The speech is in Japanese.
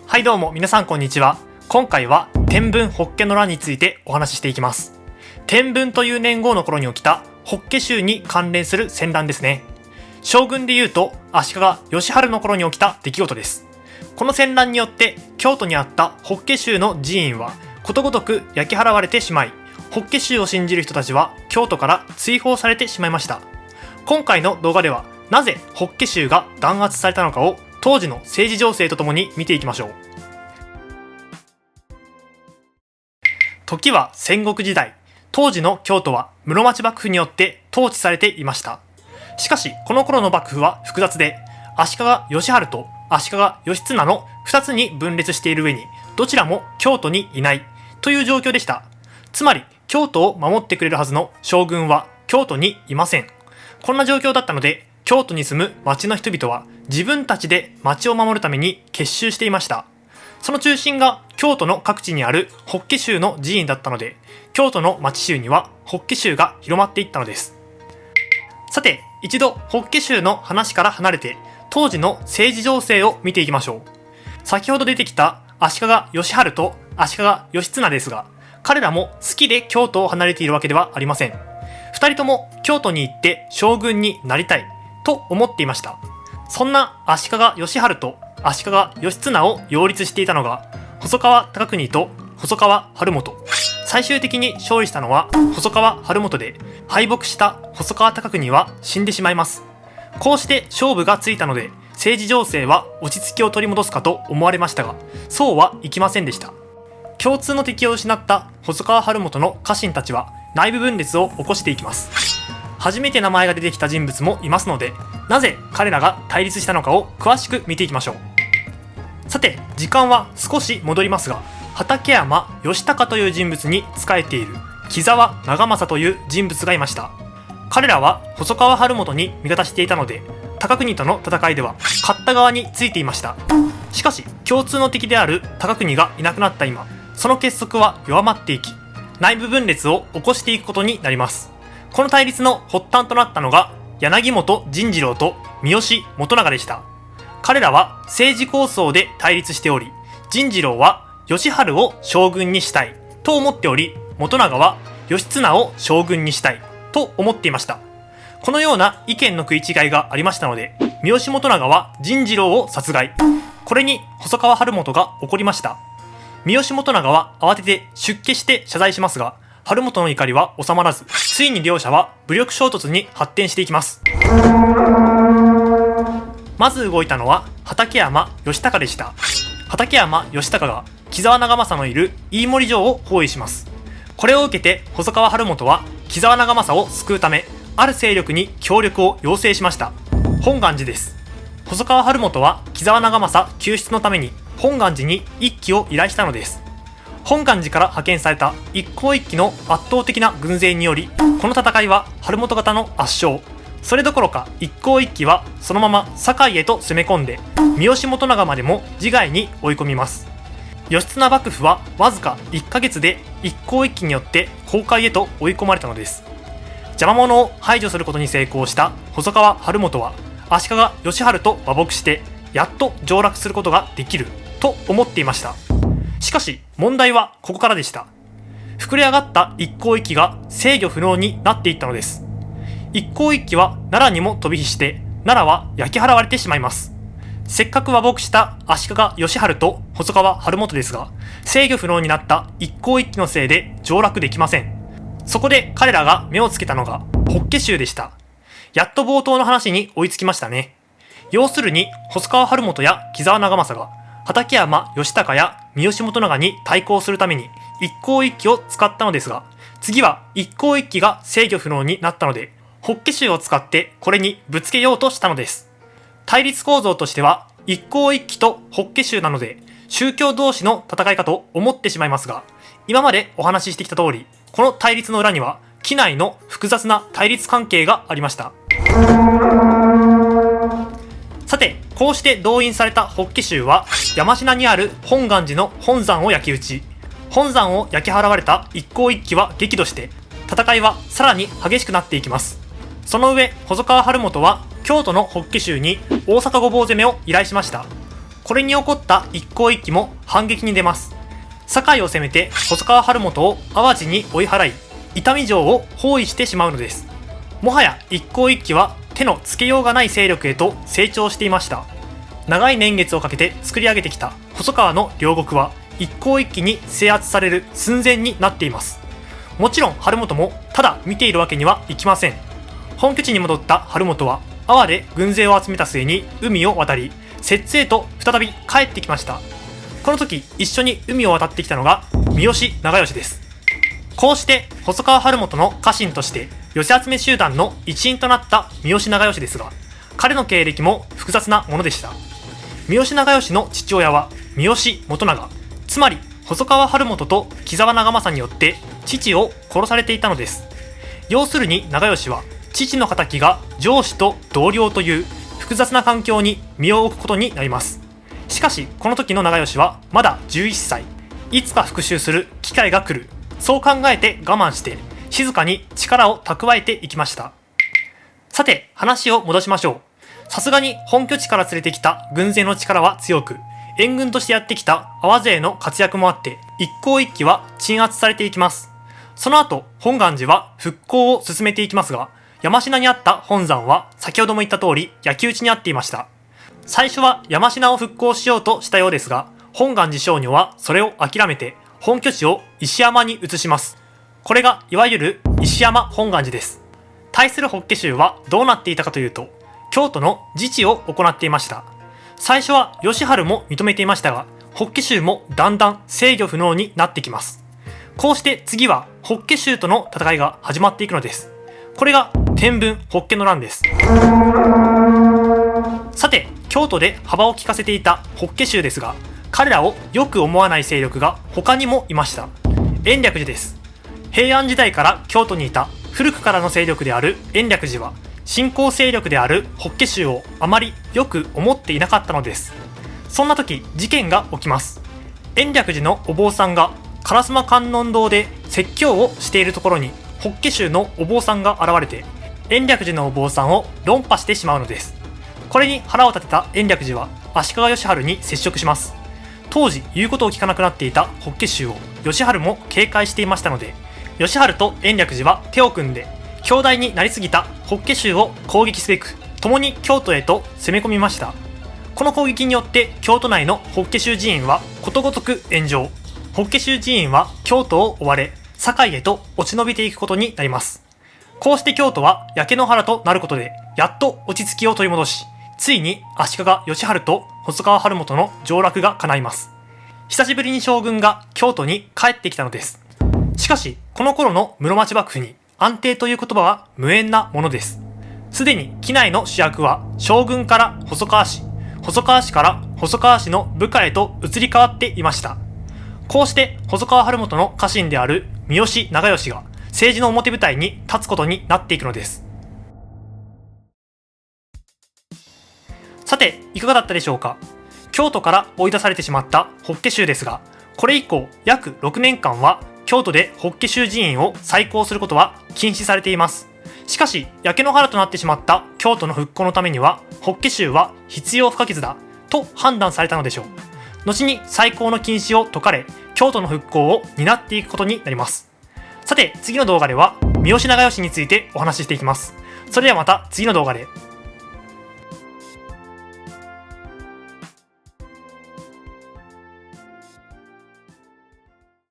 はいどうも皆さんこんにちは。今回は天文法華の乱についてお話ししていきます。天文という年号の頃に起きた法華宗に関連する戦乱ですね。将軍でいうと足利義晴の頃に起きた出来事です。この戦乱によって京都にあった法華宗の寺院はことごとく焼き払われてしまい、法華宗を信じる人たちは京都から追放されてしまいました。今回の動画ではなぜ法華宗が弾圧されたのかを当時の政治情勢とともに見ていきましょう。時は戦国時代、当時の京都は室町幕府によって統治されていました。しかしこの頃の幕府は複雑で、足利義晴と足利義経の2つに分裂している上にどちらも京都にいないという状況でした。つまり京都を守ってくれるはずの将軍は京都にいません。こんな状況だったので、京都に住む町の人々は自分たちで町を守るために結集していました。その中心が京都の各地にある法華宗の寺院だったので、京都の町衆には法華宗が広まっていったのです。さて、一度法華宗の話から離れて当時の政治情勢を見ていきましょう。先ほど出てきた足利義晴と足利義経ですが、彼らも好きで京都を離れているわけではありません。二人とも京都に行って将軍になりたいと思っていました。そんな足利義晴と足利義経を擁立していたのが細川隆国と細川晴元。最終的に勝利したのは細川晴元で、敗北した細川隆国は死んでしまいます。こうして勝負がついたので、政治情勢は落ち着きを取り戻すかと思われましたが、そうはいきませんでした。共通の敵を失った細川晴元の家臣たちは内部分裂を起こしていきます。初めて名前が出てきた人物もいますので、なぜ彼らが対立したのかを詳しく見ていきましょう。さて、時間は少し戻りますが、畠山義高という人物に仕えている木沢長政という人物がいました。彼らは細川晴元に味方していたので、高国との戦いでは勝った側についていました。しかし共通の敵である高国がいなくなった今、その結束は弱まっていき、内部分裂を起こしていくことになります。この対立の発端となったのが柳本陣次郎と三好元長でした。彼らは政治構想で対立しており、陣次郎は義晴を将軍にしたいと思っており、元長は義経を将軍にしたいと思っていました。このような意見の食い違いがありましたので、三好元長は陣次郎を殺害。これに細川晴元が怒りました。三好元長は慌てて出家して謝罪しますが、晴元の怒りは収まらず、ついに両者は武力衝突に発展していきます。まず動いたのは畠山義高でした。畠山義高が木沢長政のいる飯盛城を包囲します。これを受けて細川晴元は木沢長政を救うため、ある勢力に協力を要請しました。本願寺です。細川晴元は木沢長政救出のために本願寺に一騎を依頼したのです。本願寺から派遣された一向一揆の圧倒的な軍勢により、この戦いは晴元方の圧勝。それどころか一向一揆はそのまま堺へと攻め込んで、三好元長までも自害に追い込みます。義経幕府はわずか1ヶ月で一向一揆によって崩壊へと追い込まれたのです。邪魔者を排除することに成功した細川晴元は足利義晴と和睦して、やっと上洛することができると思っていました。しかし問題はここからでした。膨れ上がった一向一揆が制御不能になっていったのです。一向一揆は奈良にも飛び火して、奈良は焼き払われてしまいます。せっかく和睦した足利義晴と細川晴元ですが、制御不能になった一向一揆のせいで上洛できません。そこで彼らが目をつけたのが法華宗でした。やっと冒頭の話に追いつきましたね。要するに細川晴元や木沢長政が畠山義高や三好元長に対抗するために一向一揆を使ったのですが、次は一向一揆が制御不能になったので、法華宗を使ってこれにぶつけようとしたのです。対立構造としては一向一揆と法華宗なので宗教同士の戦いかと思ってしまいますが、今までお話ししてきた通り、この対立の裏には畿内の複雑な対立関係がありました。さて、こうして動員された法華宗は山科にある本願寺の本山を焼き討ち、本山を焼き払われた一向一揆は激怒して、戦いはさらに激しくなっていきます。その上、細川晴元は京都の法華宗に大阪御坊攻めを依頼しました。これに起こった一向一揆も反撃に出ます。堺を攻めて細川晴元を淡路に追い払い、伊丹城を包囲してしまうのです。もはや一向一揆は手のつけようがない勢力へと成長していました。長い年月をかけて作り上げてきた細川の領国は一向一揆に制圧される寸前になっています。もちろん晴元もただ見ているわけにはいきません。本拠地に戻った晴元は阿波で軍勢を集めた末に海を渡り、摂津へと再び帰ってきました。この時一緒に海を渡ってきたのが三好長慶です。こうして細川晴元の家臣として寄せ集め集団の一員となった三好長慶ですが、彼の経歴も複雑なものでした。三好長慶の父親は三好元長、つまり細川晴元と木沢長政によって父を殺されていたのです。要するに長慶は父の仇が上司と同僚という複雑な環境に身を置くことになります。しかしこの時の長慶はまだ11歳、いつか復讐する機会が来る、そう考えて我慢して静かに力を蓄えていきました。さて話を戻しましょう。さすがに本拠地から連れてきた軍勢の力は強く、援軍としてやってきた阿波勢の活躍もあって一向一揆は鎮圧されていきます。その後本願寺は復興を進めていきますが、山科にあった本山は先ほども言った通り焼き討ちにあっていました。最初は山科を復興しようとしたようですが、本願寺商女はそれを諦めて本拠地を石山に移します。これがいわゆる石山本願寺です。対する法華宗はどうなっていたかというと、京都の自治を行っていました。最初は義治も認めていましたが、法華宗もだんだん制御不能になってきます。こうして次は法華宗との戦いが始まっていくのです。これが天文法華の乱です。さて京都で幅を利かせていた法華宗ですが、彼らをよく思わない勢力が他にもいました。延暦寺です。平安時代から京都にいた古くからの勢力である延暦寺は、新興勢力である法華宗をあまりよく思っていなかったのです。そんな時事件が起きます。延暦寺のお坊さんが烏丸観音堂で説教をしているところに法華宗のお坊さんが現れて、延暦寺のお坊さんを論破してしまうのです。これに腹を立てた延暦寺は足利義治に接触します。当時言うことを聞かなくなっていた法華宗を義治も警戒していましたので、義治と延暦寺は手を組んで強大になりすぎた法華宗を攻撃すべく共に京都へと攻め込みました。この攻撃によって京都内の法華宗寺院はことごとく炎上、法華宗寺院は京都を追われ堺へと落ち延びていくことになります。こうして京都は焼け野原となることでやっと落ち着きを取り戻し、ついに足利義治と細川晴元の上洛が叶います。久しぶりに将軍が京都に帰ってきたのです。しかしこの頃の室町幕府に安定という言葉は無縁なものです。すでに畿内の主役は将軍から細川氏、細川氏から細川氏の部下へと移り変わっていました。こうして細川晴元の家臣である三好長慶が政治の表舞台に立つことになっていくのです。さていかがだったでしょうか。京都から追い出されてしまった法華宗ですが、これ以降約6年間は京都で法華宗寺院を再興することは禁止されています。しかし焼け野原となってしまった京都の復興のためには法華宗は必要不可欠だと判断されたのでしょう。後に再興の禁止を解かれ、京都の復興を担っていくことになります。さて次の動画では三好長慶についてお話ししていきます。それではまた次の動画で。